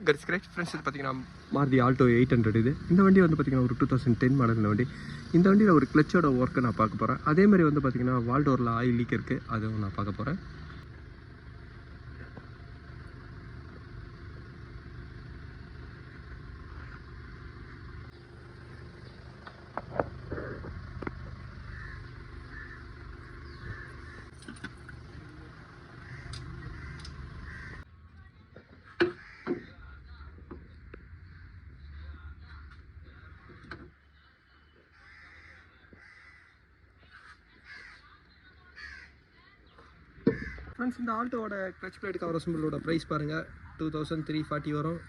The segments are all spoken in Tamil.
கட்ஸ் ஃப்ரெண்ட்ஸ் இது பார்த்தீங்கன்னா மாருதி ஆல்டோ 800 இது. இந்த வண்டி வந்து பார்த்தீங்கன்னா ஒரு 2010 மாடல் வண்டி. இந்த வண்டியில் ஒரு கிளச்சோட ஒர்க்கை நான் பார்க்க போகிறேன். அதே மாதிரி வந்து பார்த்தீங்கன்னா வால்டோரில் ஆயில் லீக் இருக்குது, அதுவும் நான் பார்க்க போகிறேன். ஃப்ரெண்ட்ஸ் இந்த ஆல்டோவோட கிளச் பிளேட் கவர் அசம்பிளோட ப்ரைஸ் பாருங்கள், 2340 வரும்.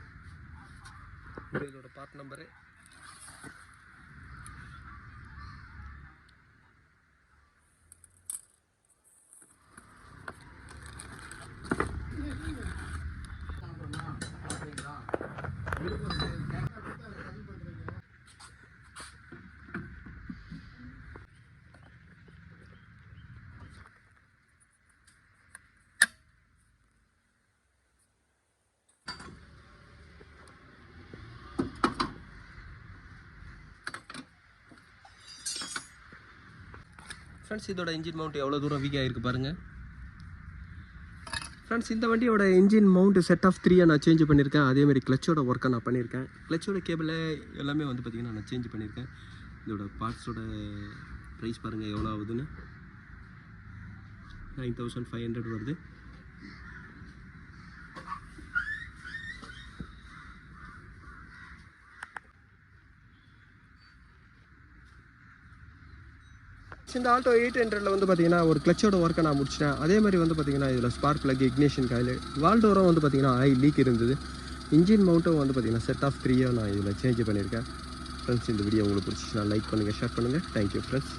இதோட பார்ட் நம்பரு. ஃப்ரெண்ட்ஸ் இதோட இன்ஜின் மவுண்ட் எவ்வளோ தூரம் வீக் ஆகிருக்கு பாருங்கள். ஃப்ரெண்ட்ஸ் இந்த வண்டியோட இன்ஜின் மவுண்ட் செட் ஆஃப் 3 நான் சேஞ்ச் பண்ணியிருக்கேன். அதேமாதிரி கிளச்சோட ஒர்க்கை நான் பண்ணியிருக்கேன். கிளச்சோட கேபிளை எல்லாமே வந்து பார்த்திங்கன்னா நான் சேஞ்ச் பண்ணியிருக்கேன். இதோட பார்ட்ஸோட ப்ரைஸ் பாருங்கள் எவ்வளோ ஆகுதுன்னு. 9500 வருது. இந்த ஆல்டோ 800 வந்து பார்த்தீங்கன்னா ஒரு கிளச்சோட ஒர்க்கை நான் முடிச்சிட்டேன். அதே மாதிரி வந்து பார்த்தீங்கன்னா இதில் ஸ்பார்க் பிளக், இக்னிஷன் காயில், வால்டோரும் வந்து பார்த்தீங்கன்னா ஆயில் லீக் இருந்தது. இன்ஜின் மவுண்ட்டும் வந்து பார்த்தீங்கன்னா செட் ஆஃப் 3 நான் இதில் சேஞ்ச் பண்ணியிருக்கேன். ஃப்ரெண்ட்ஸ் இந்த வீடியோ உங்களுக்கு பிடிச்சிச்சுன்னா லைக் பண்ணுங்கள், ஷேர் பண்ணுங்கள். Thank you friends.